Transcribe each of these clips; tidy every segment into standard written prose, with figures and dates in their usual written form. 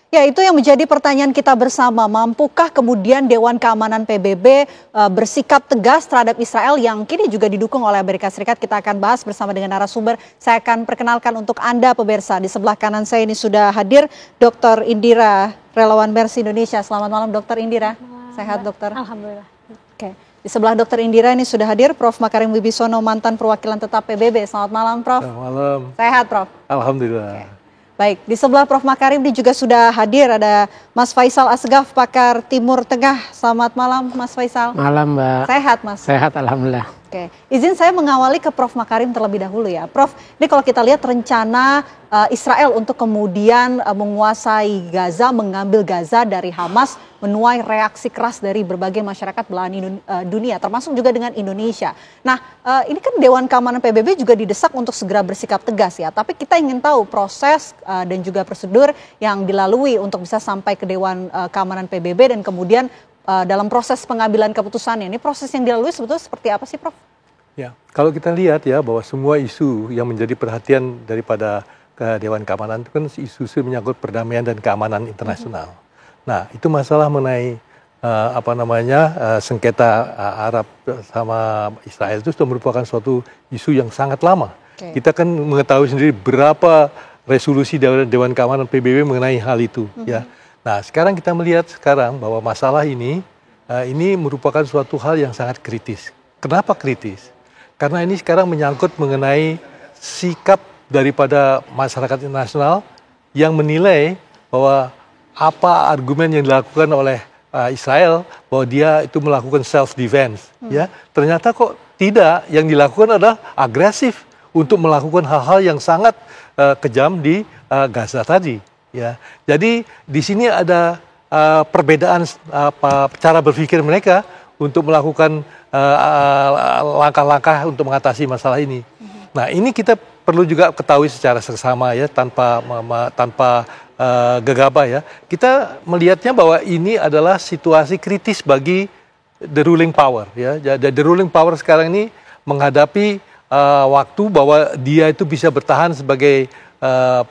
Ya, itu yang menjadi pertanyaan kita bersama. Mampukah kemudian Dewan Keamanan PBB bersikap tegas terhadap Israel yang kini juga didukung oleh Amerika Serikat? Kita akan bahas bersama dengan narasumber. Saya akan perkenalkan untuk Anda pemirsa. Di sebelah kanan saya ini sudah hadir Dr. Indira, relawan Mercy Indonesia. Selamat malam Dr. Indira. Sehat dokter? Alhamdulillah. Oke. Di sebelah Dr. Indira ini sudah hadir Prof. Makarim Wibisono, mantan perwakilan tetap PBB. Selamat malam Prof. Selamat malam. Sehat Prof? Alhamdulillah. Oke. Baik, di sebelah Prof. Makarim ini juga sudah hadir ada Mas Faisal Asgaf, pakar Timur Tengah. Selamat malam Mas Faisal. Malam Mbak. Sehat Mas? Sehat Alhamdulillah. Oke, izin saya mengawali ke Prof. Makarim terlebih dahulu ya. Prof, ini kalau kita lihat rencana Israel untuk kemudian menguasai Gaza, mengambil Gaza dari Hamas, menuai reaksi keras dari berbagai masyarakat belahan dunia, termasuk juga dengan Indonesia. Nah, ini kan Dewan Keamanan PBB juga didesak untuk segera bersikap tegas ya. Tapi kita ingin tahu proses dan juga prosedur yang dilalui untuk bisa sampai ke Dewan Keamanan PBB dan kemudian dalam proses pengambilan keputusannya. Ini proses yang dilalui sebetulnya seperti apa sih Prof? Ya, kalau kita lihat ya bahwa semua isu yang menjadi perhatian daripada Dewan Keamanan itu kan isu-isu menyangkut perdamaian dan keamanan internasional. Nah, itu masalah mengenai sengketa Arab sama Israel itu sudah merupakan suatu isu yang sangat lama. Kita kan mengetahui sendiri berapa resolusi Dewan Keamanan PBB mengenai hal itu ya. Nah, sekarang kita melihat bahwa masalah ini merupakan suatu hal yang sangat kritis. Kenapa kritis? Karena ini sekarang menyangkut mengenai sikap daripada masyarakat internasional yang menilai bahwa apa argumen yang dilakukan oleh Israel bahwa dia itu melakukan self defense, ya ternyata kok tidak, yang dilakukan adalah agresif untuk melakukan hal-hal yang sangat kejam di Gaza tadi. Ya, jadi di sini ada perbedaan cara berpikir mereka untuk melakukan langkah-langkah untuk mengatasi masalah ini. Nah, ini kita perlu juga ketahui secara seksama ya, tanpa gegabah ya. Kita melihatnya bahwa ini adalah situasi kritis bagi the ruling power ya. The ruling power sekarang ini menghadapi waktu bahwa dia itu bisa bertahan sebagai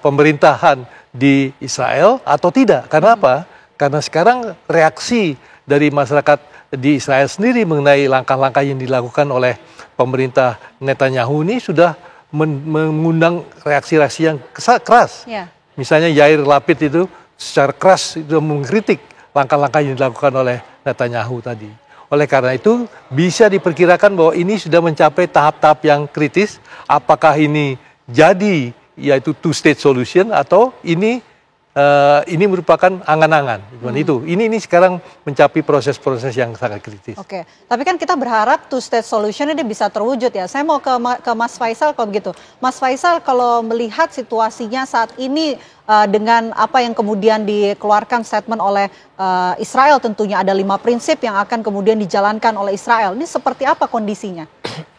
pemerintahan di Israel atau tidak. Karena apa? Karena sekarang reaksi dari masyarakat di Israel sendiri mengenai langkah-langkah yang dilakukan oleh pemerintah Netanyahu ini sudah mengundang reaksi-reaksi yang keras. Ya. Misalnya Yair Lapid itu secara keras itu mengkritik langkah-langkah yang dilakukan oleh Netanyahu tadi. Oleh karena itu bisa diperkirakan bahwa ini sudah mencapai tahap-tahap yang kritis. Apakah ini jadi yaitu two state solution atau ini merupakan angan-angan. Ini sekarang mencapai proses-proses yang sangat kritis. Oke, tapi kan kita berharap two state solution ini bisa terwujud ya. Saya mau ke Mas Faisal kalau begitu. Mas Faisal, kalau melihat situasinya saat ini dengan apa yang kemudian dikeluarkan statement oleh Israel, tentunya ada 5 prinsip yang akan kemudian dijalankan oleh Israel. Ini seperti apa kondisinya?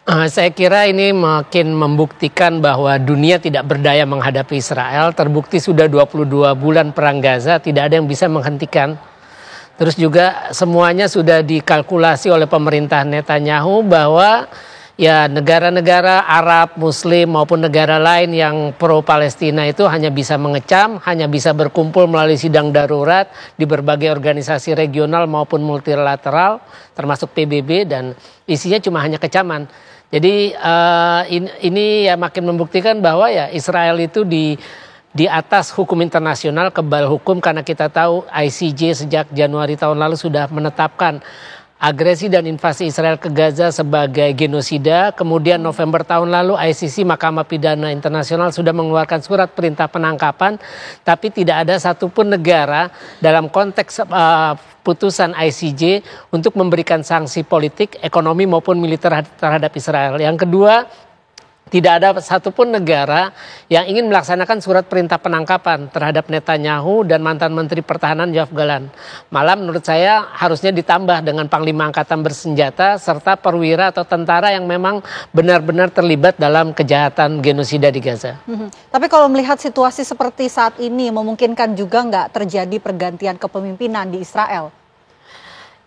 Saya kira ini makin membuktikan bahwa dunia tidak berdaya menghadapi Israel. Terbukti sudah 22 bulan perang Gaza, tidak ada yang bisa menghentikan. Terus juga semuanya sudah dikalkulasi oleh pemerintah Netanyahu bahwa ya negara-negara Arab, Muslim maupun negara lain yang pro Palestina itu hanya bisa mengecam, hanya bisa berkumpul melalui sidang darurat di berbagai organisasi regional maupun multilateral termasuk PBB, dan isinya cuma hanya kecaman. Jadi ini ya makin membuktikan bahwa ya Israel itu di atas hukum internasional, kebal hukum, karena kita tahu ICJ sejak Januari tahun lalu sudah menetapkan agresi dan invasi Israel ke Gaza sebagai genosida. Kemudian November tahun lalu ICC, Mahkamah Pidana Internasional, sudah mengeluarkan surat perintah penangkapan. Tapi tidak ada satupun negara dalam konteks putusan ICJ untuk memberikan sanksi politik, ekonomi maupun militer terhadap Israel. Yang kedua, tidak ada satupun negara yang ingin melaksanakan surat perintah penangkapan terhadap Netanyahu dan mantan Menteri Pertahanan Yoav Gallant. Malah menurut saya harusnya ditambah dengan Panglima Angkatan Bersenjata serta perwira atau tentara yang memang benar-benar terlibat dalam kejahatan genosida di Gaza. Tapi kalau melihat situasi seperti saat ini, memungkinkan juga nggak terjadi pergantian kepemimpinan di Israel?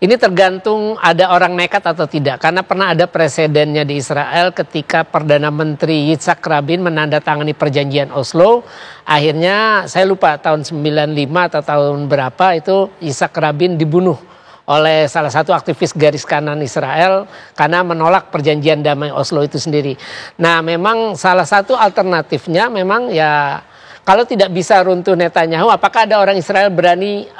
Ini tergantung ada orang nekat atau tidak. Karena pernah ada presidennya di Israel ketika Perdana Menteri Yitzhak Rabin menandatangani perjanjian Oslo. Akhirnya saya lupa tahun 95 atau tahun berapa itu Yitzhak Rabin dibunuh oleh salah satu aktivis garis kanan Israel karena menolak perjanjian damai Oslo itu sendiri. Nah memang salah satu alternatifnya memang ya kalau tidak bisa runtuh Netanyahu, apakah ada orang Israel berani,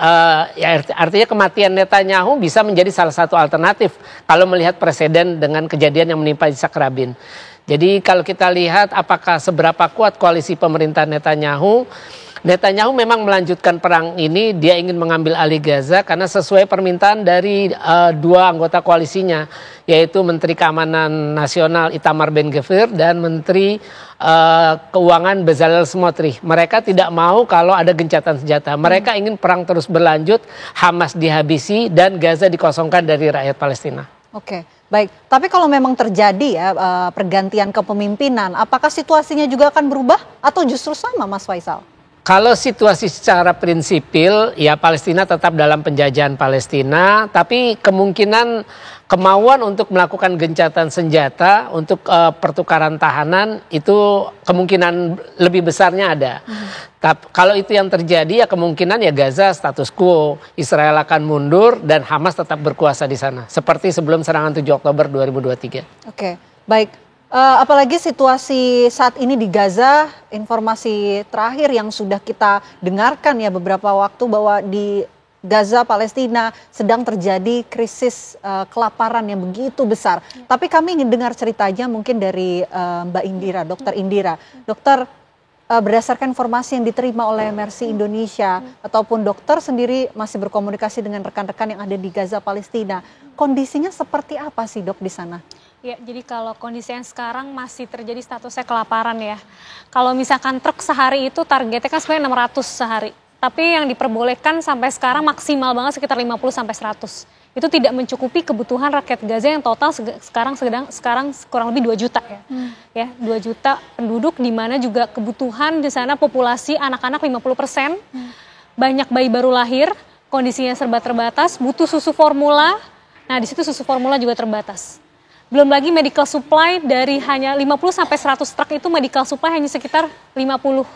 ya artinya kematian Netanyahu bisa menjadi salah satu alternatif kalau melihat presiden dengan kejadian yang menimpa Yitzhak Rabin. Jadi kalau kita lihat apakah seberapa kuat koalisi pemerintah Netanyahu, Netanyahu memang melanjutkan perang ini, dia ingin mengambil alih Gaza karena sesuai permintaan dari dua anggota koalisinya, yaitu Menteri Keamanan Nasional Itamar Ben-Gvir dan Menteri Keuangan Bezalel Smotrich. Mereka tidak mau kalau ada gencatan senjata. Mereka ingin perang terus berlanjut, Hamas dihabisi dan Gaza dikosongkan dari rakyat Palestina. Oke, baik. Tapi kalau memang terjadi ya pergantian kepemimpinan, apakah situasinya juga akan berubah atau justru sama, Mas Faisal? Kalau situasi secara prinsipil, ya Palestina tetap dalam penjajahan Palestina, tapi kemungkinan kemauan untuk melakukan gencatan senjata untuk pertukaran tahanan itu kemungkinan lebih besarnya ada. Tapi kalau itu yang terjadi ya kemungkinan ya Gaza status quo, Israel akan mundur dan Hamas tetap berkuasa di sana. Seperti sebelum serangan 7 Oktober 2023. Oke, baik. Apalagi situasi saat ini di Gaza, informasi terakhir yang sudah kita dengarkan ya beberapa waktu bahwa di Gaza, Palestina sedang terjadi krisis kelaparan yang begitu besar. Tapi kami ingin dengar ceritanya mungkin dari Mbak Indira, Dokter Indira. Dokter, berdasarkan informasi yang diterima oleh Mercy Indonesia ataupun dokter sendiri masih berkomunikasi dengan rekan-rekan yang ada di Gaza, Palestina. Kondisinya seperti apa sih dok di sana? Ya, jadi kalau kondisi yang sekarang masih terjadi statusnya kelaparan ya. Kalau misalkan truk sehari itu targetnya kan sebenarnya 600 sehari. Tapi yang diperbolehkan sampai sekarang maksimal banget sekitar 50 sampai 100. Itu tidak mencukupi kebutuhan rakyat Gaza yang total sekarang kurang lebih 2 juta ya. Ya, 2 juta penduduk di mana juga kebutuhan di sana populasi anak-anak 50%. Banyak bayi baru lahir, kondisinya serba terbatas, butuh susu formula. Nah, di situ susu formula juga terbatas. Belum lagi medical supply dari hanya 50 sampai 100 truk itu medical supply hanya sekitar 50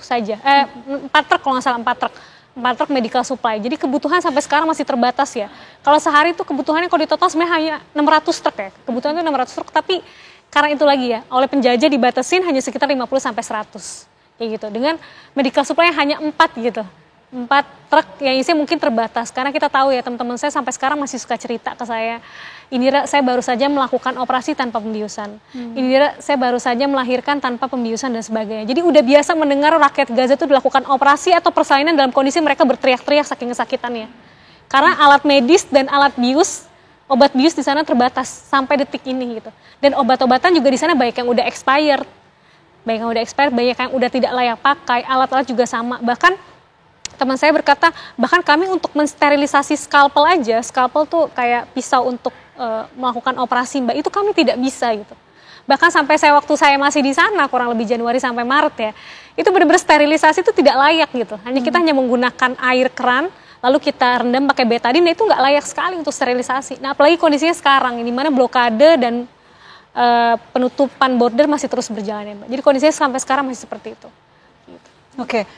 saja. 4 truk kalau nggak salah 4 truk. 4 truk medical supply. Jadi kebutuhan sampai sekarang masih terbatas ya. Kalau sehari itu kebutuhannya kalau di total sebenarnya hanya 600 truk ya. Kebutuhan itu 600 truk tapi karena itu lagi ya, oleh penjajah dibatasin hanya sekitar 50 sampai 100. Kayak gitu. Dengan medical supply hanya 4 gitu. 4 truk yang isinya mungkin terbatas. Karena kita tahu ya teman-teman saya sampai sekarang masih suka cerita ke saya. Indira, saya baru saja melakukan operasi tanpa pembiusan. Indira, saya baru saja melahirkan tanpa pembiusan dan sebagainya. Jadi udah biasa mendengar rakyat Gaza itu dilakukan operasi atau persalinan dalam kondisi mereka berteriak-teriak saking kesakitannya. Karena alat medis dan alat bius, obat bius di sana terbatas sampai detik ini gitu. Dan obat-obatan juga di sana banyak yang udah expired. Banyak yang udah tidak layak pakai, alat-alat juga sama. Bahkan teman saya berkata, bahkan kami untuk mensterilisasi skalpel aja, skalpel tuh kayak pisau untuk melakukan operasi mbak, itu kami tidak bisa gitu. Bahkan sampai waktu saya masih di sana, kurang lebih Januari sampai Maret ya, itu benar-benar sterilisasi itu tidak layak gitu. Kita hanya menggunakan air keran, lalu kita rendam pakai betadine, itu nggak layak sekali untuk sterilisasi. Nah apalagi kondisinya sekarang, di mana blokade dan penutupan border masih terus berjalan ya mbak. Jadi kondisinya sampai sekarang masih seperti itu. Gitu. Oke,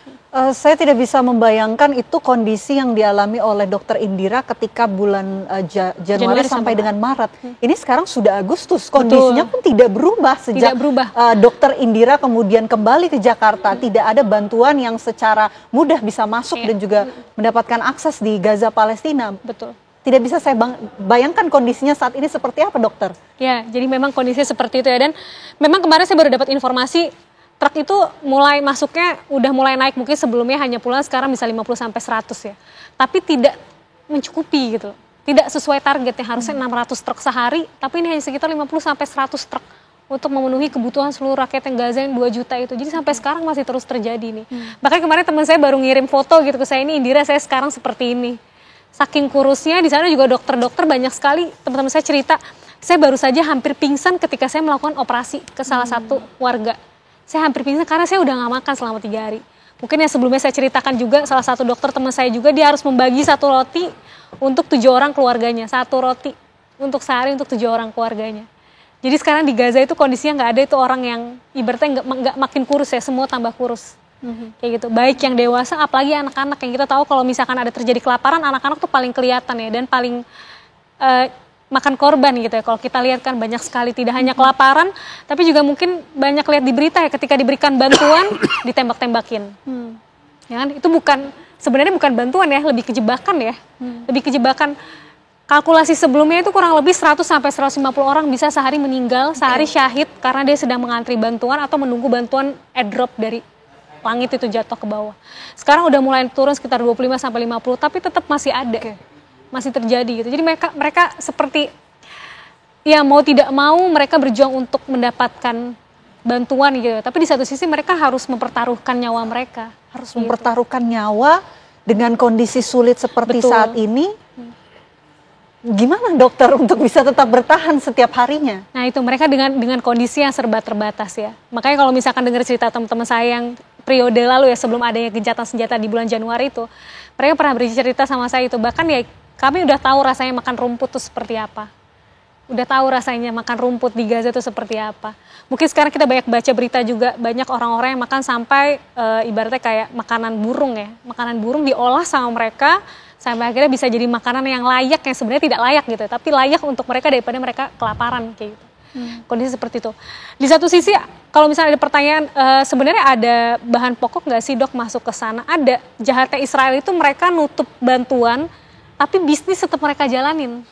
saya tidak bisa membayangkan itu kondisi yang dialami oleh Dokter Indira ketika bulan Januari sampai dengan Maret. Ini sekarang sudah Agustus, kondisinya pun tidak berubah sejak Dokter Indira kemudian kembali ke Jakarta. Tidak ada bantuan yang secara mudah bisa masuk dan juga mendapatkan akses di Gaza, Palestina. Betul. Tidak bisa saya bayangkan kondisinya saat ini seperti apa dokter? Ya, jadi memang kondisinya seperti itu ya. Dan memang kemarin saya baru dapat informasi truk itu mulai masuknya udah mulai naik, mungkin sebelumnya hanya pulang sekarang bisa 50 sampai 100 ya. Tapi tidak mencukupi gitu. Tidak sesuai target yang harusnya 600 truk sehari, tapi ini hanya sekitar 50 sampai 100 truk untuk memenuhi kebutuhan seluruh rakyat yang Gaza yang 2 juta itu. Jadi sampai sekarang masih terus terjadi nih. Bahkan kemarin teman saya baru ngirim foto gitu ke saya, ini Indira saya sekarang seperti ini. Saking kurusnya, di sana juga dokter-dokter banyak sekali, teman-teman saya cerita, saya baru saja hampir pingsan ketika saya melakukan operasi ke salah satu warga. Saya hampir pingsan karena saya udah gak makan selama 3 hari. Mungkin yang sebelumnya saya ceritakan juga, salah satu dokter teman saya juga, dia harus membagi 1 roti untuk 7 orang keluarganya. 1 roti untuk sehari untuk 7 orang keluarganya. Jadi sekarang di Gaza itu kondisinya nggak ada itu orang yang ibaratnya nggak makin kurus ya, semua tambah kurus. Kayak gitu. Baik yang dewasa, apalagi anak-anak yang kita tahu kalau misalkan ada terjadi kelaparan, anak-anak tuh paling kelihatan ya, dan paling makan korban gitu ya. Kalau kita lihat kan banyak sekali, tidak hanya kelaparan, tapi juga mungkin banyak lihat di berita ya, ketika diberikan bantuan ditembak-tembakin. Ya kan? Itu sebenarnya bukan bantuan ya, lebih kejebakan ya. Lebih kejebakan. Kalkulasi sebelumnya itu kurang lebih 100 sampai 150 orang bisa sehari meninggal, sehari syahid karena dia sedang mengantri bantuan atau menunggu bantuan airdrop dari langit itu jatuh ke bawah. Sekarang udah mulai turun sekitar 25 sampai 50, tapi tetap masih ada. Masih terjadi gitu. Jadi mereka seperti ya mau tidak mau mereka berjuang untuk mendapatkan bantuan gitu. Tapi di satu sisi mereka harus mempertaruhkan nyawa mereka. Harus mempertaruhkan nyawa dengan kondisi sulit seperti saat ini. Gimana dokter untuk bisa tetap bertahan setiap harinya? Nah itu mereka dengan kondisi yang serba terbatas ya. Makanya kalau misalkan dengar cerita teman-teman saya yang periode lalu ya, sebelum adanya gencatan senjata di bulan Januari itu, mereka pernah bercerita sama saya itu. Bahkan ya kami udah tahu rasanya makan rumput itu seperti apa. Udah tahu rasanya makan rumput di Gaza itu seperti apa. Mungkin sekarang kita banyak baca berita juga, banyak orang-orang yang makan sampai ibaratnya kayak makanan burung ya. Makanan burung diolah sama mereka, sampai akhirnya bisa jadi makanan yang layak, yang sebenarnya tidak layak gitu, tapi layak untuk mereka daripada mereka kelaparan kayak gitu. Kondisi seperti itu. Di satu sisi kalau misalnya ada pertanyaan, sebenarnya ada bahan pokok nggak sih dok masuk ke sana? Ada. Jahatnya Israel itu mereka nutup bantuan, tapi bisnis tetap mereka jalanin,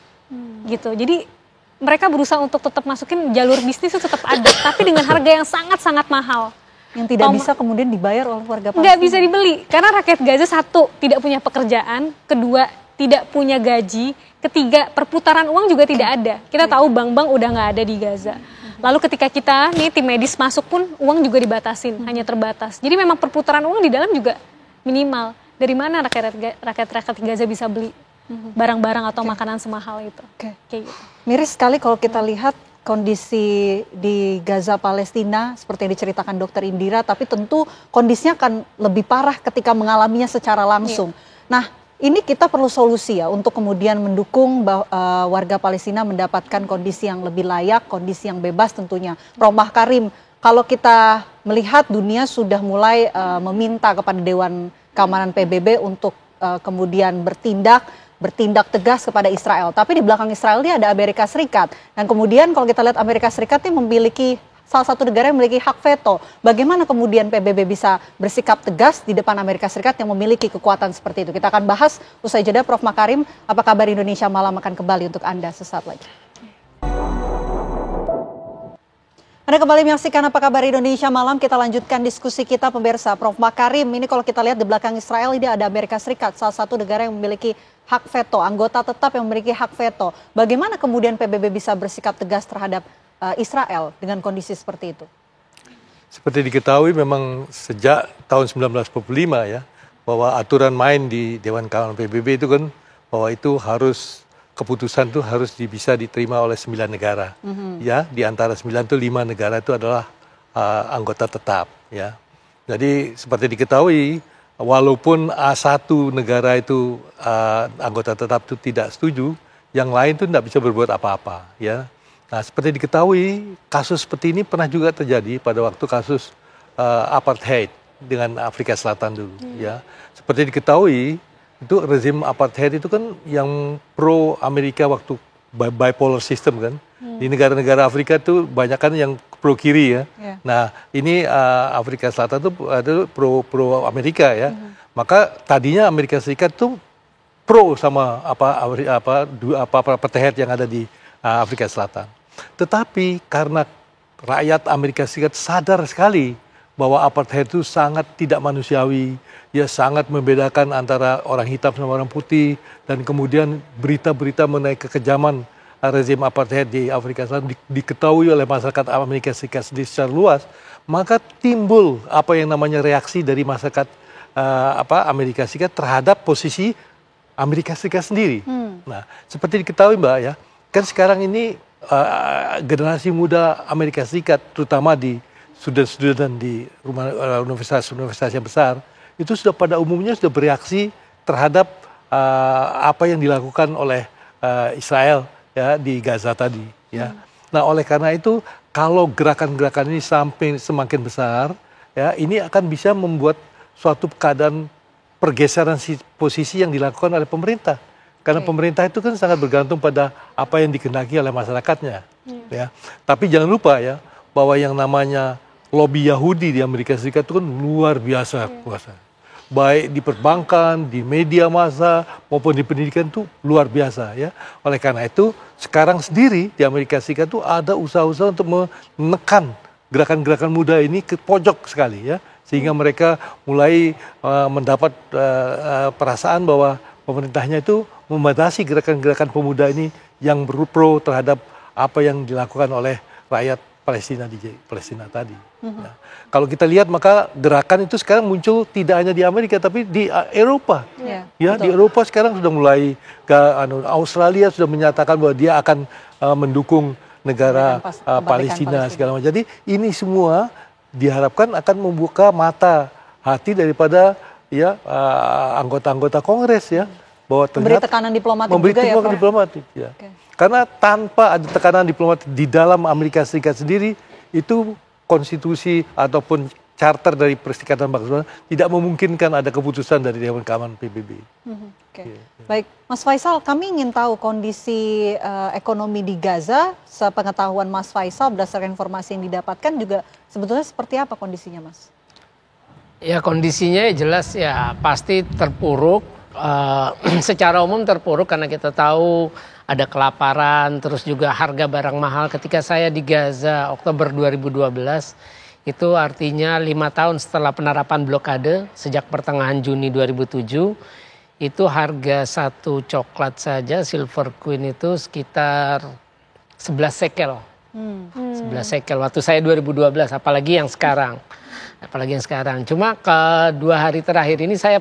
gitu. Jadi mereka berusaha untuk tetap masukin jalur bisnis itu tetap ada, tapi dengan harga yang sangat-sangat mahal. Yang tidak bisa kemudian dibayar oleh warga Palestina. Nggak bisa dibeli, karena rakyat Gaza satu, tidak punya pekerjaan, kedua, tidak punya gaji, ketiga, perputaran uang juga tidak ada. Kita tahu bank-bank udah nggak ada di Gaza. Lalu ketika kita, nih tim medis masuk pun, uang juga dibatasin, hanya terbatas. Jadi memang perputaran uang di dalam juga minimal. Dari mana rakyat Gaza bisa beli barang-barang atau makanan semahal itu? Kayak gitu. Miris sekali kalau kita lihat kondisi di Gaza Palestina seperti yang diceritakan Dokter Indira, tapi tentu kondisinya akan lebih parah ketika mengalaminya secara langsung. Nah, ini kita perlu solusi ya untuk kemudian mendukung warga Palestina mendapatkan kondisi yang lebih layak, kondisi yang bebas tentunya. Prof. Makarim, kalau kita melihat dunia sudah mulai meminta kepada Dewan Keamanan PBB untuk kemudian bertindak tegas kepada Israel. Tapi di belakang Israel ini ada Amerika Serikat. Dan kemudian kalau kita lihat Amerika Serikat ini memiliki salah satu negara yang memiliki hak veto. Bagaimana kemudian PBB bisa bersikap tegas di depan Amerika Serikat yang memiliki kekuatan seperti itu? Kita akan bahas usai jeda. Prof. Makarim, apa kabar Indonesia Malam akan kembali untuk Anda sesaat lagi. Anda kembali menyaksikan Apa Kabar Indonesia Malam. Kita lanjutkan diskusi kita pemirsa. Prof. Makarim, ini kalau kita lihat di belakang Israel ini ada Amerika Serikat, salah satu negara yang memiliki hak veto, anggota tetap yang memiliki hak veto. Bagaimana kemudian PBB bisa bersikap tegas terhadap Israel dengan kondisi seperti itu? Seperti diketahui memang sejak tahun 1945 ya, bahwa aturan main di Dewan Keamanan PBB itu kan bahwa itu keputusan itu harus bisa diterima oleh 9 negara. Ya, di antara 9 itu 5 negara itu adalah anggota tetap ya. Jadi seperti diketahui, walaupun satu negara itu anggota tetap itu tidak setuju, yang lain itu tidak bisa berbuat apa-apa ya. Nah, seperti diketahui, kasus seperti ini pernah juga terjadi pada waktu kasus apartheid dengan Afrika Selatan dulu ya. Seperti diketahui, itu rezim apartheid itu kan yang pro Amerika waktu bipolar system kan. Di negara-negara Afrika itu banyak kan yang pro kiri ya. Nah, ini Afrika Selatan itu ada pro Amerika ya. Maka tadinya Amerika Serikat itu pro sama apartheid yang ada di Afrika Selatan. Tetapi karena rakyat Amerika Serikat sadar sekali bahwa apartheid itu sangat tidak manusiawi, ya sangat membedakan antara orang hitam sama orang putih, dan kemudian berita-berita mengenai kekejaman rezim apartheid di Afrika Selatan diketahui oleh masyarakat Amerika Serikat secara luas, maka timbul apa yang namanya reaksi dari masyarakat Amerika Serikat terhadap posisi Amerika Serikat sendiri. Nah, seperti diketahui Mbak ya, kan sekarang ini generasi muda Amerika Serikat, terutama di student-student di universitas yang besar, itu sudah pada umumnya sudah bereaksi terhadap apa yang dilakukan oleh Israel ya di Gaza tadi ya. Nah, oleh karena itu kalau gerakan-gerakan ini sampai semakin besar ya, ini akan bisa membuat suatu keadaan pergeseran posisi yang dilakukan oleh pemerintah. Karena pemerintah itu kan sangat bergantung pada apa yang dikehendaki oleh masyarakatnya ya. Tapi jangan lupa ya bahwa yang namanya lobby Yahudi di Amerika Serikat itu kan luar biasa kuasa. Baik di perbankan, di media massa, maupun di pendidikan itu luar biasa ya. Oleh karena itu, sekarang sendiri di Amerika Serikat itu ada usaha-usaha untuk menekan gerakan-gerakan muda ini ke pojok sekali ya. Sehingga mereka mulai mendapat perasaan bahwa pemerintahnya itu membatasi gerakan-gerakan pemuda ini yang pro terhadap apa yang dilakukan oleh rakyat Palestina di Palestina tadi. Ya. Kalau kita lihat maka gerakan itu sekarang muncul tidak hanya di Amerika tapi di Eropa. Ya, di Eropa sekarang sudah mulai Australia sudah menyatakan bahwa dia akan mendukung negara Palestina segala macam. Jadi ini semua diharapkan akan membuka mata hati daripada ya anggota-anggota Kongres ya bahwa memberi tekanan diplomatik diplomatik ya. Karena tanpa ada tekanan diplomatik di dalam Amerika Serikat sendiri, itu konstitusi ataupun charter dari Perserikatan Bangsa tidak memungkinkan ada keputusan dari Dewan Keamanan PBB. Baik, Mas Faisal, kami ingin tahu kondisi ekonomi di Gaza. Sepengetahuan Mas Faisal, berdasarkan informasi yang didapatkan juga sebetulnya seperti apa kondisinya, Mas? Ya kondisinya jelas ya pasti terpuruk. Secara umum terpuruk karena kita tahu ada kelaparan, terus juga harga barang mahal. Ketika saya di Gaza Oktober 2012, itu artinya 5 tahun setelah penerapan blokade, sejak pertengahan Juni 2007, itu harga satu coklat saja, Silver Queen itu sekitar 11 shekel. 11 shekel waktu saya 2012, apalagi yang sekarang. Cuma ke 2 hari terakhir ini saya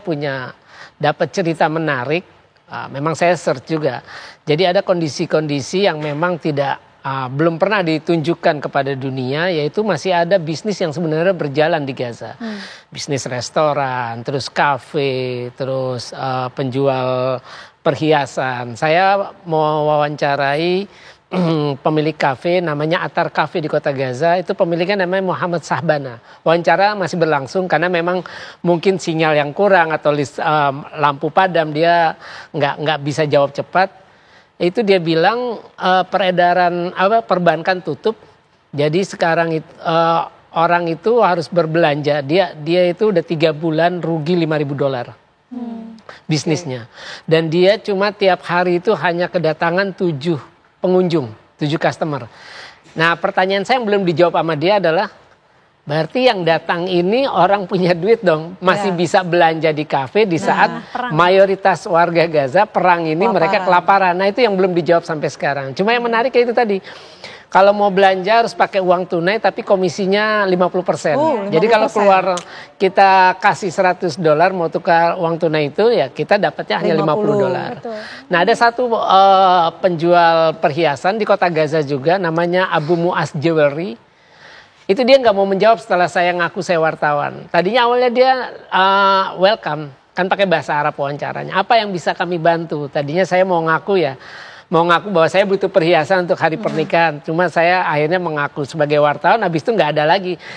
dapat cerita menarik. Memang saya search juga. Jadi ada kondisi-kondisi yang memang belum pernah ditunjukkan kepada dunia, yaitu masih ada bisnis yang sebenarnya berjalan di Gaza. Bisnis restoran, terus kafe, terus penjual perhiasan. Saya mau wawancarai pemilik kafe namanya Atar Cafe di kota Gaza, itu pemiliknya namanya Muhammad Sahbana. Wawancara masih berlangsung karena memang mungkin sinyal yang kurang atau lampu padam, dia nggak bisa jawab cepat. Itu dia bilang perbankan tutup, jadi sekarang orang itu harus berbelanja. Dia itu udah 3 bulan rugi $5.000 bisnisnya, dan dia cuma tiap hari itu hanya kedatangan 7 pengunjung, 7 customer. Nah, pertanyaan saya yang belum dijawab sama dia adalah, berarti yang datang ini orang punya duit dong, masih bisa belanja di kafe di saat mayoritas warga Gaza perang ini mereka kelaparan. Nah, itu yang belum dijawab sampai sekarang. Cuma yang menarik itu tadi, kalau mau belanja harus pakai uang tunai tapi komisinya 50%. 50%. Jadi kalau keluar kita kasih $100 mau tukar uang tunai itu ya kita dapatnya hanya $50. Nah, ada satu penjual perhiasan di kota Gaza juga namanya Abu Muaz Jewelry. Itu dia nggak mau menjawab setelah saya ngaku saya wartawan. Tadinya awalnya dia welcome, kan pakai bahasa Arab wawancaranya. Apa yang bisa kami bantu? Tadinya saya mau ngaku bahwa saya butuh perhiasan untuk hari pernikahan. Cuma saya akhirnya mengaku sebagai wartawan, habis itu nggak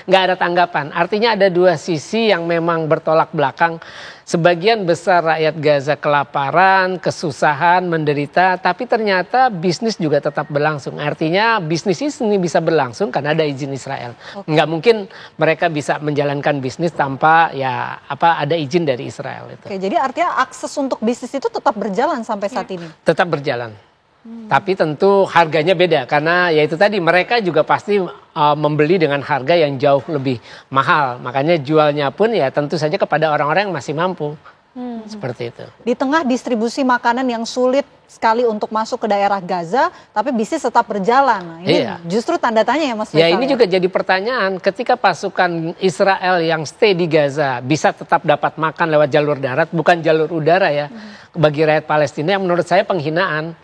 ada tanggapan. Artinya ada 2 sisi yang memang bertolak belakang. Sebagian besar rakyat Gaza kelaparan, kesusahan, menderita, tapi ternyata bisnis juga tetap berlangsung. Artinya bisnis ini bisa berlangsung karena ada izin Israel. Nggak mungkin mereka bisa menjalankan bisnis tanpa ada izin dari Israel. Itu. Jadi artinya akses untuk bisnis itu tetap berjalan sampai saat ini? Tetap berjalan. Tapi tentu harganya beda karena ya itu tadi mereka juga pasti membeli dengan harga yang jauh lebih mahal. Makanya jualnya pun ya tentu saja kepada orang-orang yang masih mampu. Seperti itu. Di tengah distribusi makanan yang sulit sekali untuk masuk ke daerah Gaza, tapi bisnis tetap berjalan. Nah, ini justru tanda tanya ya Mas Faisal. Ya ini juga jadi pertanyaan, ketika pasukan Israel yang stay di Gaza bisa tetap dapat makan lewat jalur darat, bukan jalur udara ya, bagi rakyat Palestina yang menurut saya penghinaan.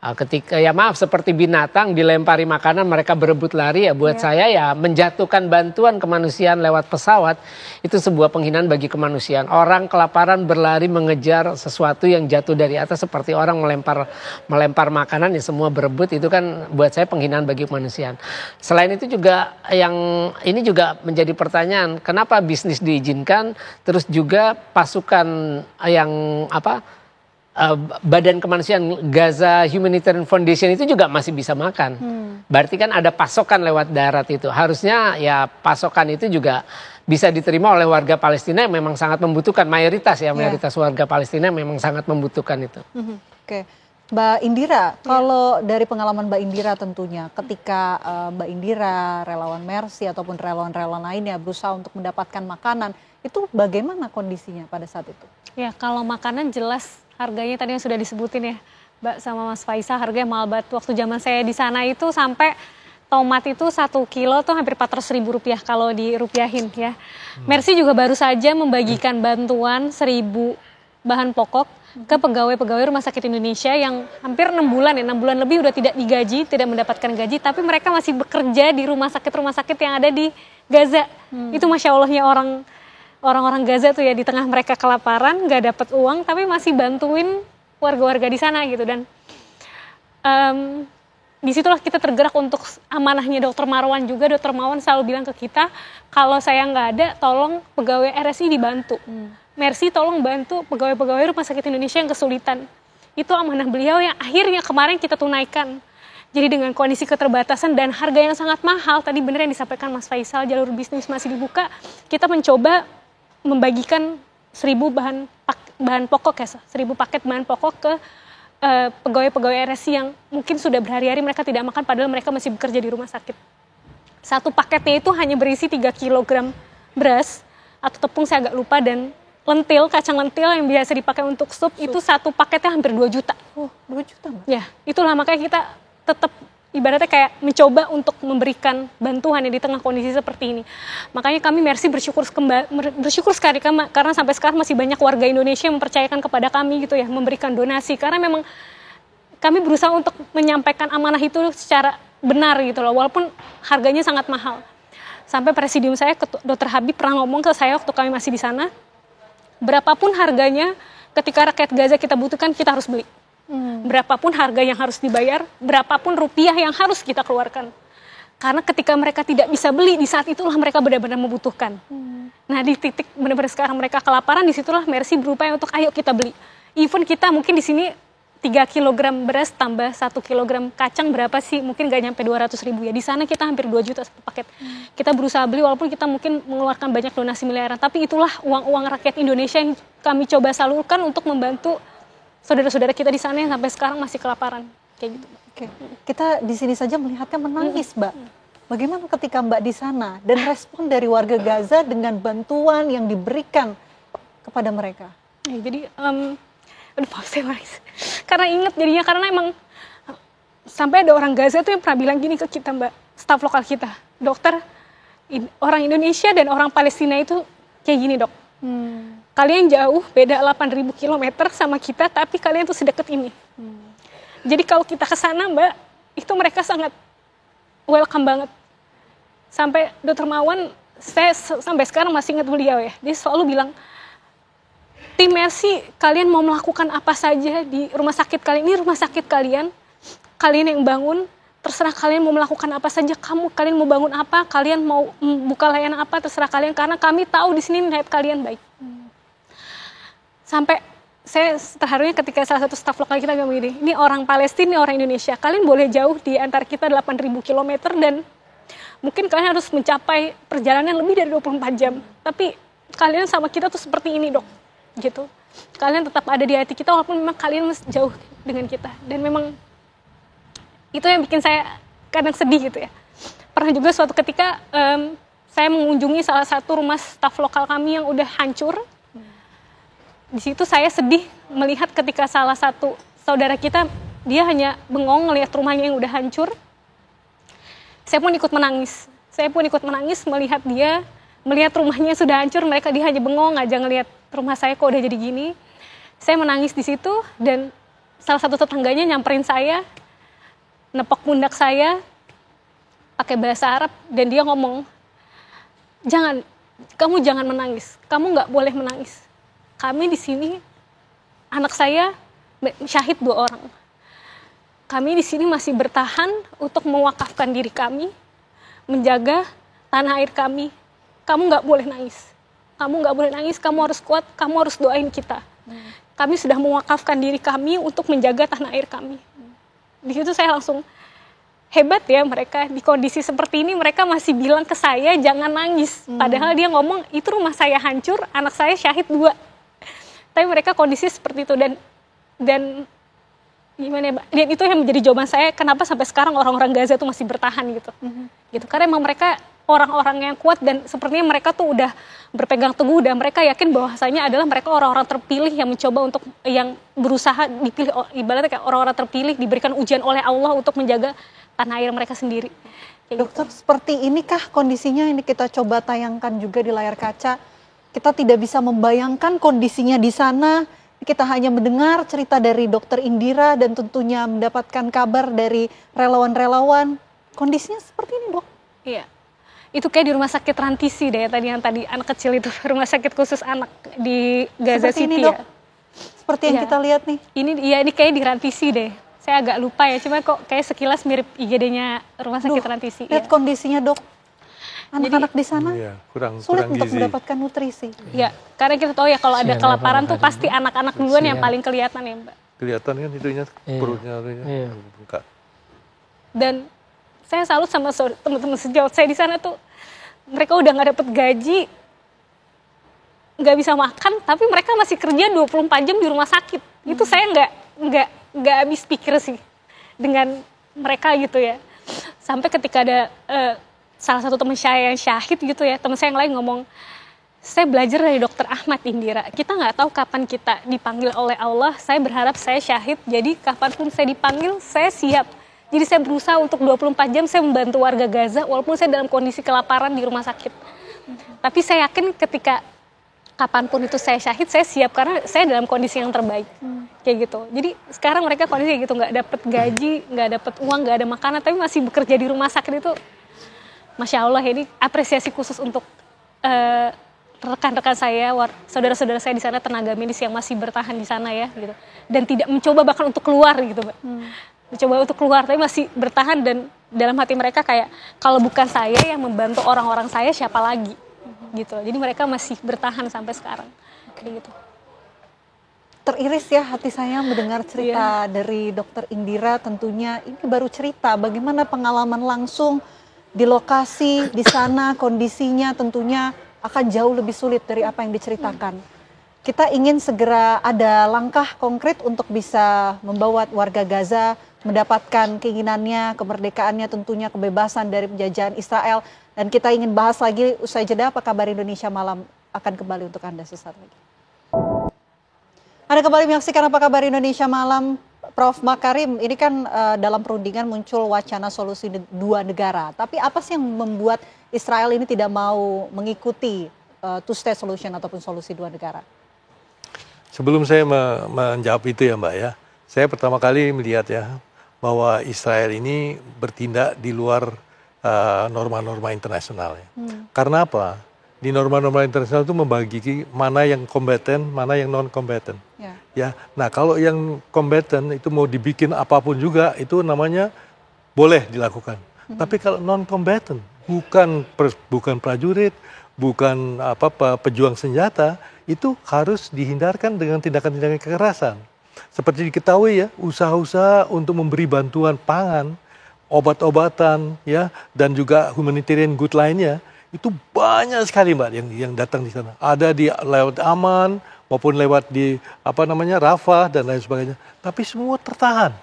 Ketika ya maaf seperti binatang dilempari makanan mereka berebut lari ya buat saya ya menjatuhkan bantuan kemanusiaan lewat pesawat itu sebuah penghinaan bagi kemanusiaan. Orang kelaparan berlari mengejar sesuatu yang jatuh dari atas seperti orang melempar makanan ya semua berebut itu kan buat saya penghinaan bagi kemanusiaan. Selain itu juga yang ini juga menjadi pertanyaan kenapa bisnis diizinkan terus juga pasukan yang Badan Kemanusiaan Gaza Humanitarian Foundation itu juga masih bisa makan. Berarti kan ada pasokan lewat darat itu. Harusnya ya pasokan itu juga bisa diterima oleh warga Palestina yang memang sangat membutuhkan. Mayoritas warga Palestina memang sangat membutuhkan itu. Oke. Mbak Indira, kalau dari pengalaman Mbak Indira tentunya ketika Mbak Indira, relawan Mercy ataupun relawan-relawan lainnya berusaha untuk mendapatkan makanan, itu bagaimana kondisinya pada saat itu? Ya, kalau makanan jelas harganya tadi yang sudah disebutin ya Mbak sama Mas Faisal, harganya mahal banget. Waktu zaman saya di sana itu sampai tomat itu 1 kilo tuh hampir 400.000 rupiah kalau dirupiahin ya. Mercy juga baru saja membagikan bantuan 1.000 bahan pokok ke pegawai-pegawai Rumah Sakit Indonesia yang hampir 6 bulan ya, 6 bulan lebih udah tidak digaji, tidak mendapatkan gaji, tapi mereka masih bekerja di rumah sakit yang ada di Gaza. Itu Masya Allahnya orang-orang Gaza tuh ya, di tengah mereka kelaparan, gak dapat uang, tapi masih bantuin warga-warga di sana gitu. Dan disitulah kita tergerak untuk amanahnya Dr. Marwan juga. Dr. Marwan selalu bilang ke kita, kalau saya nggak ada, tolong pegawai RSI dibantu. Mercy tolong bantu pegawai-pegawai Rumah Sakit Indonesia yang kesulitan. Itu amanah beliau yang akhirnya kemarin kita tunaikan. Jadi dengan kondisi keterbatasan dan harga yang sangat mahal, tadi benar yang disampaikan Mas Faisal, jalur bisnis masih dibuka, kita mencoba membagikan 1.000 bahan pokok ya, 1.000 paket bahan pokok ke pegawai-pegawai RSI yang mungkin sudah berhari-hari mereka tidak makan padahal mereka masih bekerja di rumah sakit. Satu paketnya itu hanya berisi 3 kg beras atau tepung saya agak lupa, dan lentil, kacang lentil yang biasa dipakai untuk sup. Itu satu paketnya hampir 2 juta. Oh, 2 juta Mbak? Ya, itulah makanya kita tetap ibaratnya kayak mencoba untuk memberikan bantuan di tengah kondisi seperti ini. Makanya kami Mercy bersyukur sekali karena sampai sekarang masih banyak warga Indonesia yang mempercayakan kepada kami gitu ya, memberikan donasi. Karena memang kami berusaha untuk menyampaikan amanah itu secara benar gitu loh, walaupun harganya sangat mahal. Sampai presidium saya, Dr. Habib pernah ngomong ke saya waktu kami masih di sana, berapapun harganya ketika rakyat Gaza kita butuhkan, kita harus beli. Berapapun harga yang harus dibayar, berapapun rupiah yang harus kita keluarkan. Karena ketika mereka tidak bisa beli, di saat itulah mereka benar-benar membutuhkan. Nah di titik benar-benar sekarang mereka kelaparan, disitulah Mercy berupaya untuk ayo kita beli. Even kita mungkin di sini 3 kg beras tambah 1 kg kacang berapa sih? Mungkin gak nyampe 200.000 ya. Di sana kita hampir 2 juta satu paket. Kita berusaha beli walaupun kita mungkin mengeluarkan banyak donasi miliaran. Tapi itulah uang-uang rakyat Indonesia yang kami coba salurkan untuk membantu saudara-saudara kita di sana yang sampai sekarang masih kelaparan. Kayak gitu. Oke. Kita di sini saja melihatnya menangis, Mbak. Bagaimana ketika Mbak di sana dan respon dari warga Gaza dengan bantuan yang diberikan kepada mereka? Ya, jadi aduh saya nangis. Karena ingat jadinya, karena emang sampai ada orang Gaza tuh yang pernah bilang gini ke kita Mbak, staf lokal kita, dokter, orang Indonesia dan orang Palestina itu kayak gini dok, kalian jauh beda 8.000 kilometer sama kita, tapi kalian tuh sedekat ini. Jadi kalau kita ke sana Mbak, itu mereka sangat welcome banget. Sampai Dr. Marwan, saya sampai sekarang masih ingat beliau ya, dia selalu bilang, tim Mercy, kalian mau melakukan apa saja di rumah sakit kalian, ini rumah sakit kalian yang bangun, terserah kalian mau melakukan apa saja, kalian mau bangun apa, kalian mau buka layanan apa, terserah kalian, karena kami tahu di sini niat kalian baik. Sampai saya terharunya ketika salah satu staf lokal kita bilang begini, ini orang Palestina, ini orang Indonesia, kalian boleh jauh di antara kita 8.000 km dan mungkin kalian harus mencapai perjalanan lebih dari 24 jam, tapi kalian sama kita tuh seperti ini dok. Gitu, kalian tetap ada di hati kita walaupun memang kalian jauh dengan kita, dan memang itu yang bikin saya kadang sedih gitu ya. Pernah juga suatu ketika saya mengunjungi salah satu rumah staf lokal kami yang udah hancur. Di situ saya sedih melihat ketika salah satu saudara kita, dia hanya bengong ngelihat rumahnya yang udah hancur. Saya pun ikut menangis melihat dia, melihat rumahnya sudah hancur, dia hanya bengong aja ngelihat rumah saya kok udah jadi gini. Saya menangis di situ dan salah satu tetangganya nyamperin saya, nepok pundak saya, pakai bahasa Arab, dan dia ngomong, kamu jangan menangis, kamu nggak boleh menangis. Kami di sini, anak saya syahid 2 orang. Kami di sini masih bertahan untuk mewakafkan diri kami, menjaga tanah air kami. Kamu nggak boleh nangis. Kamu nggak boleh nangis, kamu harus kuat, kamu harus doain kita. Kami sudah mewakafkan diri kami untuk menjaga tanah air kami. Di situ saya langsung, hebat ya mereka, di kondisi seperti ini mereka masih bilang ke saya jangan nangis. Padahal dia ngomong itu rumah saya hancur, anak saya syahid 2. Tapi mereka kondisi seperti itu, dan gimana ya, Mbak? Dan itu yang menjadi jawaban saya kenapa sampai sekarang orang-orang Gaza itu masih bertahan gitu. Gitu. Karena emang mereka orang-orang yang kuat, dan sepertinya mereka tuh udah berpegang teguh, dan mereka yakin bahwasanya adalah mereka orang-orang terpilih yang mencoba untuk, yang berusaha dipilih, ibaratnya kayak orang-orang terpilih diberikan ujian oleh Allah untuk menjaga tanah air mereka sendiri. Dokter, seperti inikah kondisinya? Ini kita coba tayangkan juga di layar kaca. Kita tidak bisa membayangkan kondisinya di sana. Kita hanya mendengar cerita dari Dokter Indira dan tentunya mendapatkan kabar dari relawan-relawan. Kondisinya seperti ini, Dok. Iya. Itu kayak di rumah sakit Rantisi deh, yang tadi anak kecil itu, rumah sakit khusus anak di Gaza seperti City ini, Dok. ya. Seperti yang kita lihat nih. Ini kayak di Rantisi deh. Saya agak lupa ya, cuma kok kayak sekilas mirip IGD-nya rumah sakit Rantisi. Lihat kondisinya, Dok. Anak-anak di sana sulit untuk gizi. mendapatkan nutrisi. Ya, karena kita tahu ya kalau ada kelaparan tuh pasti anak-anak duluan yang paling kelihatan ya, Mbak. Kelihatan kan itunya, perutnya. Buka. Dan saya salut sama teman-teman sejawat saya di sana tuh, mereka udah nggak dapet gaji, nggak bisa makan, tapi mereka masih kerja 24 jam di rumah sakit. Itu saya nggak habis pikir sih dengan mereka gitu ya. Sampai ketika ada salah satu teman saya yang syahid gitu ya, teman saya yang lain ngomong, saya belajar dari Dokter Ahmad Indira, kita nggak tahu kapan kita dipanggil oleh Allah. Saya berharap saya syahid, jadi kapanpun saya dipanggil, saya siap. Jadi saya berusaha untuk 24 jam saya membantu warga Gaza, walaupun saya dalam kondisi kelaparan di rumah sakit. Tapi saya yakin ketika kapanpun itu saya syahid, saya siap karena saya dalam kondisi yang terbaik. Kayak gitu. Jadi sekarang mereka kondisi gitu, nggak dapat gaji, nggak dapat uang, nggak ada makanan, tapi masih bekerja di rumah sakit itu. Masya Allah, ini apresiasi khusus untuk rekan-rekan saya, saudara-saudara saya di sana, tenaga medis yang masih bertahan di sana ya, gitu. Dan tidak mencoba bahkan untuk keluar gitu, Mbak. Mencoba untuk keluar, tapi masih bertahan, dan dalam hati mereka kayak, kalau bukan saya yang membantu orang-orang saya, siapa lagi? Gitu. Jadi mereka masih bertahan sampai sekarang. Kayak gitu. Teriris ya hati saya mendengar cerita dari Dokter Indira. Tentunya ini baru cerita bagaimana pengalaman langsung di lokasi, di sana kondisinya tentunya akan jauh lebih sulit dari apa yang diceritakan. Kita ingin segera ada langkah konkret untuk bisa membawa warga Gaza mendapatkan keinginannya, kemerdekaannya, tentunya kebebasan dari penjajahan Israel. Dan kita ingin bahas lagi usai jeda, apa kabar Indonesia Malam akan kembali untuk Anda sesaat lagi. Anda kembali menyaksikan Apa Kabar Indonesia Malam. Prof. Makarim, ini kan dalam perundingan muncul wacana solusi 2 negara. Tapi apa sih yang membuat Israel ini tidak mau mengikuti two-state solution ataupun solusi 2 negara? Sebelum saya menjawab itu ya Mbak ya, saya pertama kali melihat ya bahwa Israel ini bertindak di luar norma-norma internasional ya. Karena apa? Di norma-norma internasional itu membagi mana yang kompeten, mana yang non-kompeten. Ya, nah kalau yang kompeten itu mau dibikin apapun juga itu namanya boleh dilakukan. Tapi kalau non-kompeten, bukan prajurit, bukan pejuang senjata, itu harus dihindarkan dengan tindakan-tindakan kekerasan. Seperti diketahui ya, usaha-usaha untuk memberi bantuan pangan, obat-obatan, ya, dan juga humanitarian good lainnya, itu banyak sekali Mbak yang datang di sana. Ada lewat Aman maupun lewat di Rafah dan lain sebagainya. Tapi semua tertahan,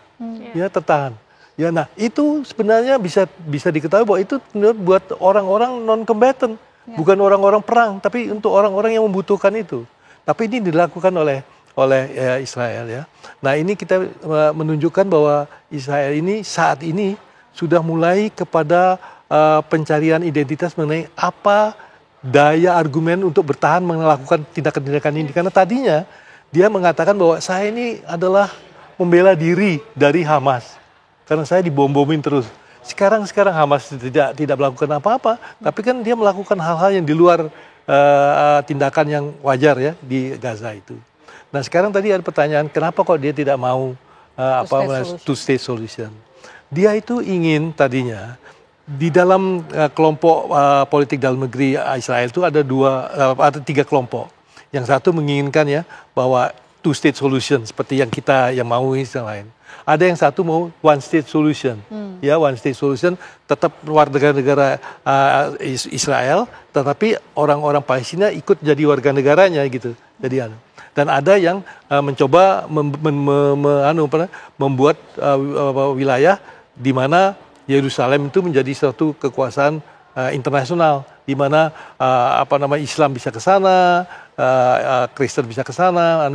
ya tertahan. Ya, nah itu sebenarnya bisa diketahui bahwa itu buat orang-orang non-combatant, bukan orang-orang perang, tapi untuk orang-orang yang membutuhkan itu. Tapi ini dilakukan oleh Israel ya. Nah ini kita menunjukkan bahwa Israel ini saat ini sudah mulai kepada pencarian identitas mengenai apa daya argumen untuk bertahan melakukan tindakan-tindakan ini. Karena tadinya dia mengatakan bahwa saya ini adalah membela diri dari Hamas. Karena saya dibom-bomin terus. Sekarang Hamas tidak melakukan apa-apa, tapi kan dia melakukan hal-hal yang di luar tindakan yang wajar ya di Gaza itu. Nah sekarang tadi ada pertanyaan, kenapa kok dia tidak mau two-state solution? Dia itu ingin tadinya di dalam kelompok politik dalam negeri Israel itu ada tiga kelompok. Yang satu menginginkan ya bahwa two-state solution seperti yang kita yang mau yang lain. Ada yang satu mau one state solution, ya one state solution tetap warga negara Israel, tetapi orang-orang Palestina ikut jadi warga negaranya gitu. Jadi dan ada yang mencoba membuat wilayah di mana Yerusalem itu menjadi suatu kekuasaan internasional, di mana Islam bisa ke sana, Kristen bisa ke sana,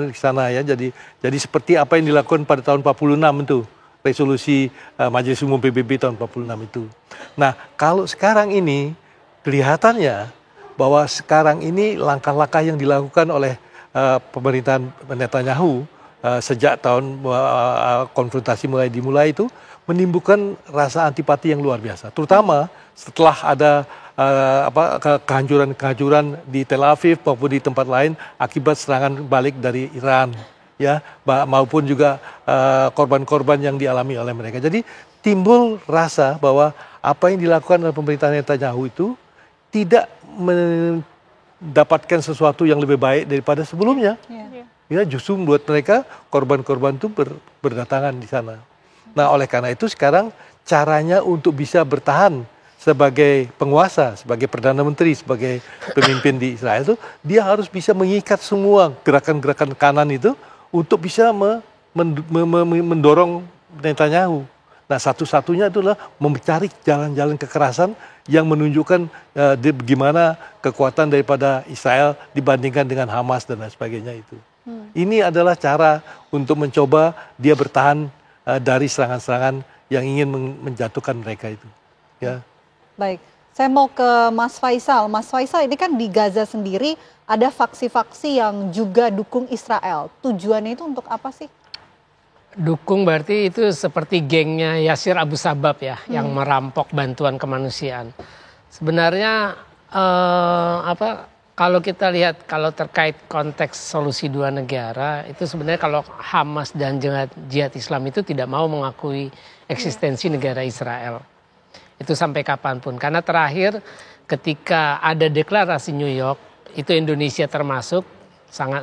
ya. Jadi seperti apa yang dilakukan pada tahun 46 itu, resolusi Majelis Umum PBB tahun 46 itu. Nah, kalau sekarang ini kelihatannya bahwa sekarang ini langkah-langkah yang dilakukan oleh pemerintahan Netanyahu sejak tahun konfrontasi dimulai itu menimbulkan rasa antipati yang luar biasa, terutama setelah ada kehancuran di Tel Aviv maupun di tempat lain akibat serangan balik dari Iran, ya, maupun juga korban-korban yang dialami oleh mereka. Jadi timbul rasa bahwa apa yang dilakukan oleh pemerintahan Netanyahu itu tidak mendapatkan sesuatu yang lebih baik daripada sebelumnya. Ya, justru membuat mereka korban-korban itu berdatangan di sana. Nah, oleh karena itu sekarang caranya untuk bisa bertahan sebagai penguasa, sebagai Perdana Menteri, sebagai pemimpin di Israel itu, dia harus bisa mengikat semua gerakan-gerakan kanan itu untuk bisa mendorong Netanyahu. Nah, satu-satunya itulah mencari jalan-jalan kekerasan yang menunjukkan bagaimana kekuatan daripada Israel dibandingkan dengan Hamas dan lain sebagainya itu. Ini adalah cara untuk mencoba dia bertahan dari serangan-serangan yang ingin menjatuhkan mereka itu. Ya. Baik, saya mau ke Mas Faisal. Mas Faisal, ini kan di Gaza sendiri ada faksi-faksi yang juga dukung Israel. Tujuannya itu untuk apa sih? Dukung berarti itu seperti gengnya Yasir Abu Sabab ya, yang merampok bantuan kemanusiaan. Sebenarnya kalau kita lihat kalau terkait konteks solusi dua negara, itu sebenarnya kalau Hamas dan Jihad Islam itu tidak mau mengakui eksistensi negara Israel. Itu sampai kapanpun. Karena terakhir ketika ada deklarasi New York, itu Indonesia termasuk,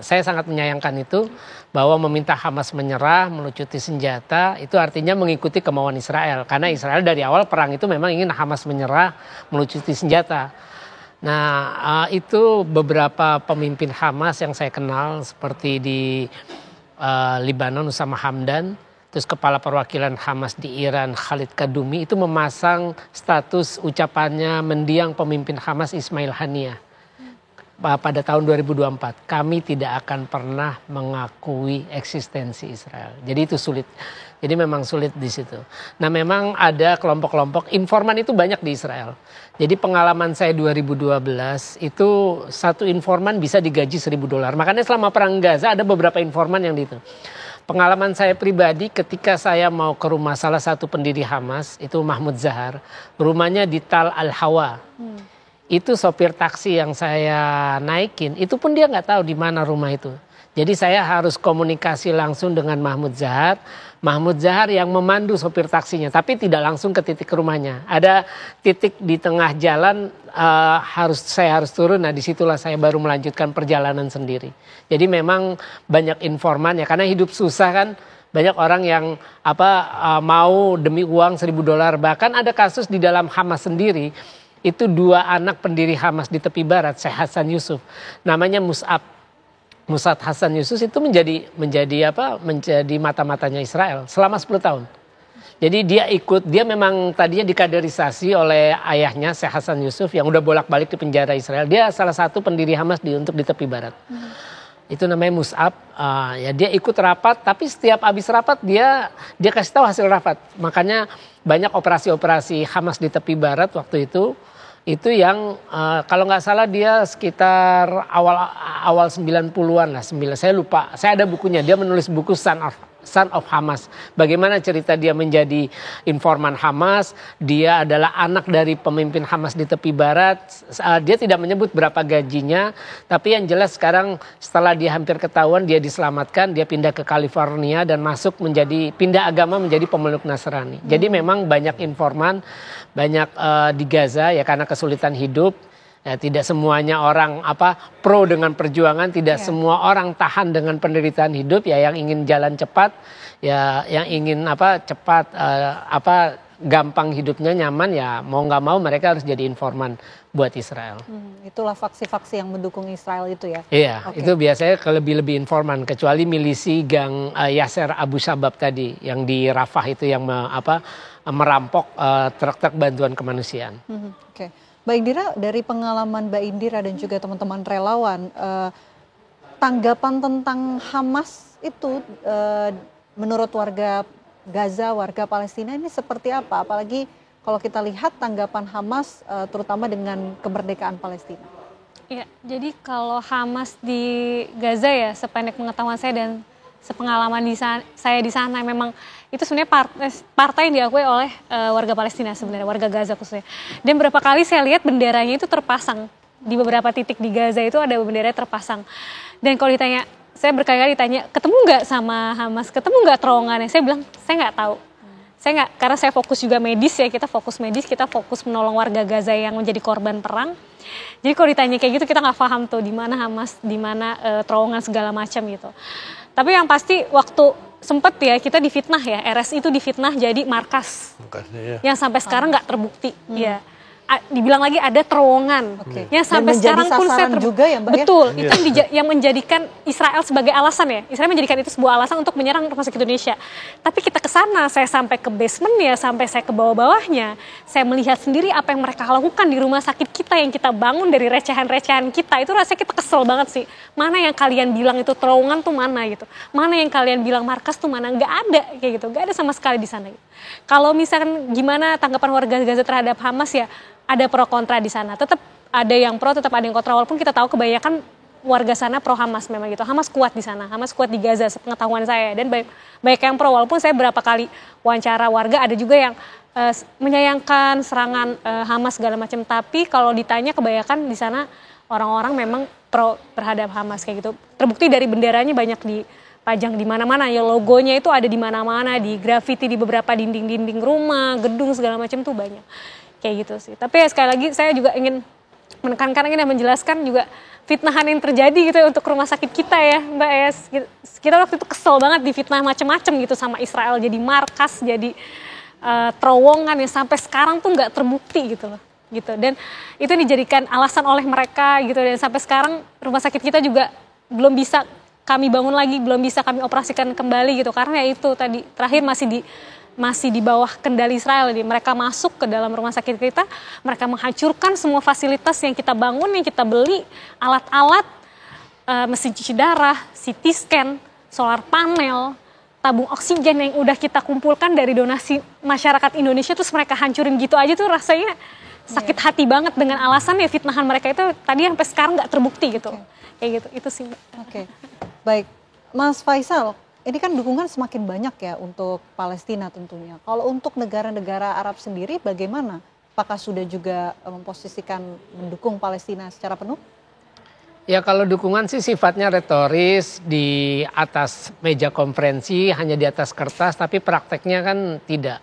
saya sangat menyayangkan itu, bahwa meminta Hamas menyerah, melucuti senjata, itu artinya mengikuti kemauan Israel. Karena Israel dari awal perang itu memang ingin Hamas menyerah, melucuti senjata. Nah, itu beberapa pemimpin Hamas yang saya kenal seperti di Lebanon Usama Hamdan, terus kepala perwakilan Hamas di Iran Khalid Kadumi itu memasang status ucapannya mendiang pemimpin Hamas Ismail Haniyeh pada tahun 2024. Kami tidak akan pernah mengakui eksistensi Israel. Jadi itu sulit. Jadi memang sulit di situ. Nah, memang ada kelompok-kelompok informan itu banyak di Israel. Jadi pengalaman saya 2012 itu satu informan bisa digaji $1.000. Makanya selama perang Gaza ada beberapa informan yang itu. Pengalaman saya pribadi ketika saya mau ke rumah salah satu pendiri Hamas, itu Mahmud Zahar, rumahnya di Tal Al-Hawa. Itu sopir taksi yang saya naikin, itu pun dia nggak tahu di mana rumah itu. Jadi saya harus komunikasi langsung dengan Mahmud Zahar. Mahmud Zahar yang memandu sopir taksinya, tapi tidak langsung ke titik rumahnya. Ada titik di tengah jalan, saya harus turun. Nah, disitulah saya baru melanjutkan perjalanan sendiri. Jadi memang banyak informan ya, karena hidup susah kan. Banyak orang yang mau demi uang $1.000. Bahkan ada kasus di dalam Hamas sendiri. Itu 2 anak pendiri Hamas di tepi barat, Syekh Hasan Yusuf, namanya Mus'ab Hasan Yusuf, itu menjadi mata-matanya Israel selama 10 tahun. Jadi dia memang tadinya dikaderisasi oleh ayahnya Syekh Hasan Yusuf yang udah bolak-balik di penjara Israel. Dia salah satu pendiri Hamas untuk di tepi barat. Itu namanya Mus'ab. Ya dia ikut rapat, tapi setiap habis rapat dia kasih tahu hasil rapat. Makanya banyak operasi-operasi Hamas di tepi barat waktu itu yang kalau nggak salah dia sekitar awal 90-an lah, saya lupa. Saya ada bukunya, dia menulis buku Son son of Hamas. Bagaimana cerita dia menjadi informan Hamas, dia adalah anak dari pemimpin Hamas di tepi barat. Dia tidak menyebut berapa gajinya, tapi yang jelas sekarang setelah dia hampir ketahuan, dia diselamatkan, dia pindah ke California dan pindah agama menjadi pemeluk Nasrani. Jadi memang banyak informan, banyak di Gaza ya karena kesulitan hidup. Ya, tidak semuanya orang pro dengan perjuangan, tidak semua orang tahan dengan penderitaan hidup ya, yang ingin jalan cepat, ya yang ingin cepat gampang hidupnya, nyaman, ya mau nggak mau mereka harus jadi informan buat Israel. Itulah faksi-faksi yang mendukung Israel itu ya. Iya, itu biasanya lebih informan, kecuali milisi gang Yasser Abu Shabab tadi yang di Rafah itu yang merampok truk-truk bantuan kemanusiaan. Oke. Mbak Indira, dari pengalaman Mbak Indira dan juga teman-teman relawan, tanggapan tentang Hamas itu menurut warga Gaza, warga Palestina ini seperti apa? Apalagi kalau kita lihat tanggapan Hamas terutama dengan kemerdekaan Palestina. Ya, jadi kalau Hamas di Gaza ya, sependek pengetahuan saya dan sepengalaman saya di sana, memang itu sebenarnya partai yang diakui oleh warga Palestina sebenarnya, warga Gaza khususnya. Dan berapa kali saya lihat benderanya itu terpasang di beberapa titik di Gaza, itu ada bendera terpasang. Dan kalau ditanya, saya berkali-kali ditanya, ketemu nggak sama Hamas, ketemu nggak terowongannya? Saya bilang, saya nggak tahu. Saya nggak, karena saya fokus juga medis ya, kita fokus menolong warga Gaza yang menjadi korban perang. Jadi kalau ditanya kayak gitu, kita nggak paham tuh di mana Hamas, di mana terowongan segala macam gitu. Tapi yang pasti waktu sempet ya kita difitnah ya, RS itu difitnah jadi markas. Yang sampai sekarang nggak terbukti. Ya. Dibilang lagi ada terowongan. Yang sampai sekarang pun saya juga ya, Mbak. Betul, ya? Itu yang menjadikan Israel sebagai alasan ya. Israel menjadikan itu sebuah alasan untuk menyerang rumah sakit Indonesia. Tapi kita ke sana, saya sampai ke basement ya, sampai saya ke bawah-bawahnya. Saya melihat sendiri apa yang mereka lakukan di rumah sakit kita yang kita bangun dari recehan-recehan kita. Itu rasanya kita kesel banget sih. Mana yang kalian bilang itu terowongan tuh mana gitu. Mana yang kalian bilang markas tuh mana. Nggak ada kayak gitu. Nggak ada sama sekali di sana. Gitu. Kalau misalkan gimana tanggapan warga Gaza terhadap Hamas ya, ada pro kontra di sana. Tetap ada yang pro, tetap ada yang kontra. Walaupun kita tahu kebanyakan warga sana pro Hamas memang gitu. Hamas kuat di sana, Hamas kuat di Gaza sepengetahuan saya. Dan banyak yang pro, walaupun saya berapa kali wawancara warga, ada juga yang menyayangkan serangan Hamas segala macam. Tapi kalau ditanya kebanyakan di sana orang-orang memang pro terhadap Hamas kayak gitu. Terbukti dari benderanya banyak dipajang di mana-mana ya, logonya itu ada di mana-mana, di grafiti di beberapa dinding-dinding rumah, gedung segala macam tuh banyak. Kayak gitu sih. Tapi ya sekali lagi saya juga ingin menekankan, ingin menjelaskan juga fitnahan yang terjadi gitu ya untuk rumah sakit kita ya Mbak Es. Kita waktu itu kesel banget difitnah macam-macam gitu sama Israel, jadi markas, jadi terowongan yang sampai sekarang tuh nggak terbukti gitu loh. Gitu. Dan itu dijadikan alasan oleh mereka gitu, dan sampai sekarang rumah sakit kita juga belum bisa kami bangun lagi, belum bisa kami operasikan kembali gitu, karena ya itu tadi terakhir masih di bawah kendali Israel. Jadi mereka masuk ke dalam rumah sakit kita, mereka menghancurkan semua fasilitas yang kita bangun, yang kita beli, alat-alat, mesin cuci darah, CT scan, solar panel, tabung oksigen yang udah kita kumpulkan dari donasi masyarakat Indonesia, terus mereka hancurin gitu aja tuh rasanya sakit hati banget, dengan alasan ya fitnahan mereka itu tadi sampai sekarang nggak terbukti gitu. Kayak gitu, itu sih Mbak. Baik, Mas Faisal, ini kan dukungan semakin banyak ya untuk Palestina tentunya. Kalau untuk negara-negara Arab sendiri bagaimana? Apakah sudah juga memposisikan mendukung Palestina secara penuh? Ya kalau dukungan sih sifatnya retoris, di atas meja konferensi, hanya di atas kertas, tapi prakteknya kan tidak.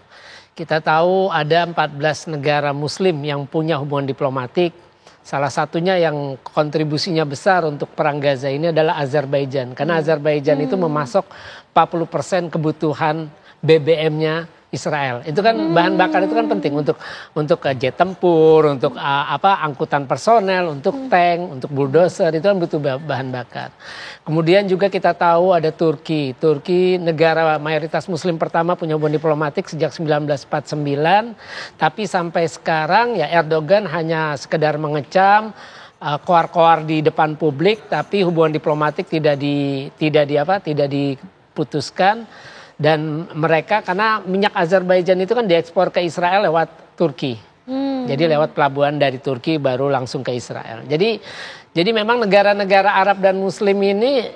Kita tahu ada 14 negara muslim yang punya hubungan diplomatik. Salah satunya yang kontribusinya besar untuk perang Gaza ini adalah Azerbaijan. Karena Azerbaijan itu memasok 40% kebutuhan BBM-nya Israel. Itu kan bahan bakar itu kan penting untuk jet tempur, untuk angkutan personel, untuk tank, untuk bulldozer, itu kan butuh bahan bakar. Kemudian juga kita tahu ada Turki. Turki negara mayoritas muslim pertama, punya hubungan diplomatik sejak 1949, tapi sampai sekarang ya Erdogan hanya sekedar mengecam, koar-koar di depan publik, tapi hubungan diplomatik tidak diputuskan. Dan mereka, karena minyak Azerbaijan itu kan diekspor ke Israel lewat Turki. Jadi lewat pelabuhan dari Turki baru langsung ke Israel. Jadi memang negara-negara Arab dan Muslim ini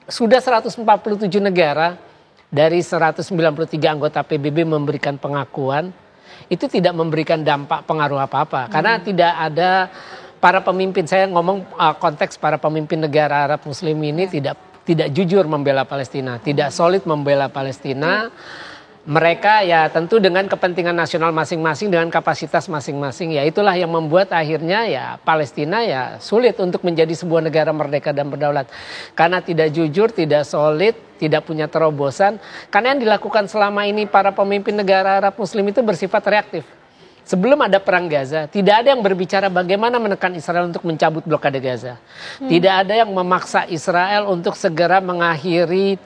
sudah 147 negara dari 193 anggota PBB memberikan pengakuan, itu tidak memberikan dampak pengaruh apa-apa. Karena tidak ada para pemimpin, saya ngomong konteks para pemimpin negara Arab Muslim ini tidak jujur membela Palestina, tidak solid membela Palestina. Mereka ya tentu dengan kepentingan nasional masing-masing, dengan kapasitas masing-masing, ya itulah yang membuat akhirnya ya Palestina ya sulit untuk menjadi sebuah negara merdeka dan berdaulat. Karena tidak jujur, tidak solid, tidak punya terobosan. Karena yang dilakukan selama ini para pemimpin negara Arab Muslim itu bersifat reaktif. Sebelum ada perang Gaza, tidak ada yang berbicara bagaimana menekan Israel untuk mencabut blokade Gaza. Tidak ada yang memaksa Israel untuk segera mengakhiri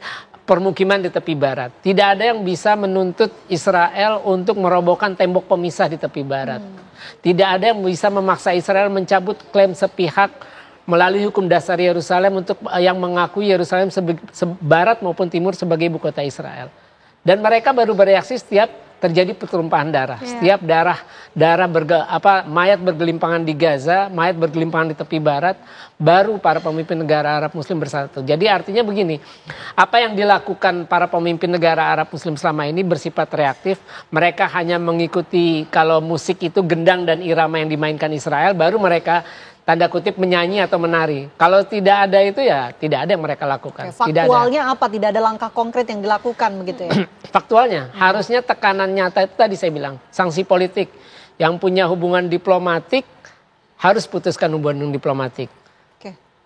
permukiman di tepi barat. Tidak ada yang bisa menuntut Israel untuk merobohkan tembok pemisah di tepi barat. Tidak ada yang bisa memaksa Israel mencabut klaim sepihak melalui hukum dasar Yerusalem untuk yang mengakui Yerusalem barat maupun timur sebagai ibu kota Israel. Dan mereka baru bereaksi setiap terjadi pertumpahan darah. Setiap mayat bergelimpangan di Gaza, mayat bergelimpangan di tepi barat, baru para pemimpin negara Arab Muslim bersatu. Jadi artinya begini, apa yang dilakukan para pemimpin negara Arab Muslim selama ini bersifat reaktif. Mereka hanya mengikuti kalau musik itu gendang dan irama yang dimainkan Israel, baru mereka tanda kutip menyanyi atau menari. Kalau tidak ada itu ya tidak ada yang mereka lakukan. Faktualnya apa? Tidak ada langkah konkret yang dilakukan begitu ya? Faktualnya harusnya tekanan nyata itu tadi saya bilang. Sanksi politik yang punya hubungan diplomatik harus putuskan hubungan diplomatik.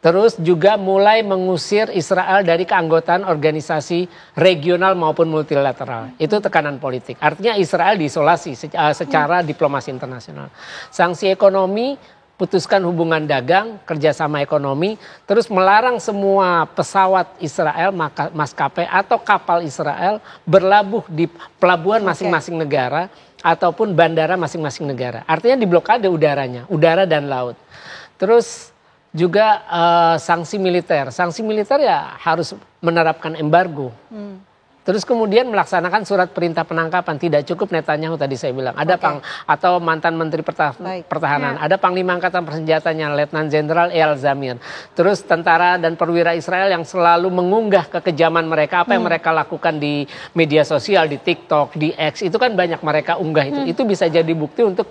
Terus juga mulai mengusir Israel dari keanggotaan organisasi regional maupun multilateral. Itu tekanan politik. Artinya Israel diisolasi secara diplomasi internasional. Sanksi ekonomi, putuskan hubungan dagang, kerjasama ekonomi, terus melarang semua pesawat Israel, maskapai atau kapal Israel berlabuh di pelabuhan masing-masing negara ataupun bandara masing-masing negara. Artinya diblokade udaranya, udara dan laut. Terus juga sanksi militer. Sanksi militer ya harus menerapkan embargo. Terus kemudian melaksanakan surat perintah penangkapan. Tidak cukup Netanyahu tadi saya bilang. Ada atau mantan Menteri Pertahanan. Ada Panglima Angkatan Persenjatanya Letnan Jenderal Eyal Zamir. Terus tentara dan perwira Israel yang selalu mengunggah kekejaman mereka. Apa yang mereka lakukan di media sosial, di TikTok, di X. Itu kan banyak mereka unggah itu. Itu bisa jadi bukti untuk...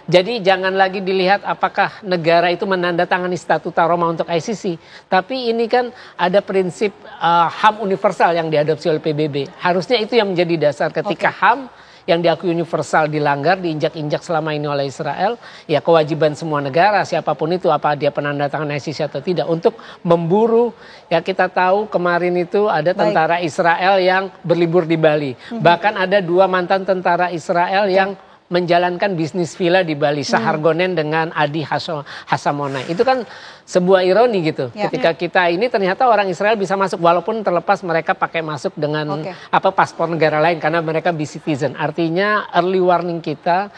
Jadi jangan lagi dilihat apakah negara itu menandatangani Statuta Roma untuk ICC. Tapi ini kan ada prinsip HAM universal yang diadopsi oleh PBB. Harusnya itu yang menjadi dasar ketika HAM yang diakui universal dilanggar, diinjak-injak selama ini oleh Israel. Ya kewajiban semua negara, siapapun itu, apa dia penandatangan ICC atau tidak. Untuk memburu, ya kita tahu kemarin itu ada tentara Israel yang berlibur di Bali. Bahkan ada 2 mantan tentara Israel yang menjalankan bisnis villa di Bali, Sahargonen dengan Adi Hasamonai. Itu kan sebuah ironi gitu. Ketika kita ini ternyata orang Israel bisa masuk walaupun terlepas mereka pakai masuk dengan paspor negara lain karena mereka be citizen. Artinya early warning kita,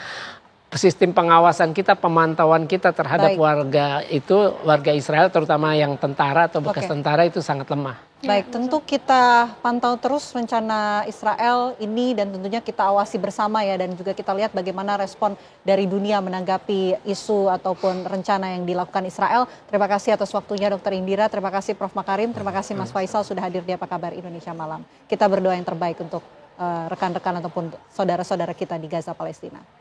sistem pengawasan kita, pemantauan kita terhadap warga Israel terutama yang tentara atau bekas tentara itu sangat lemah. Baik, tentu kita pantau terus rencana Israel ini dan tentunya kita awasi bersama ya, dan juga kita lihat bagaimana respon dari dunia menanggapi isu ataupun rencana yang dilakukan Israel. Terima kasih atas waktunya Dr. Indira, terima kasih Prof. Makarim, terima kasih Mas Faisal sudah hadir di Apa Kabar Indonesia Malam. Kita berdoa yang terbaik untuk rekan-rekan ataupun saudara-saudara kita di Gaza, Palestina.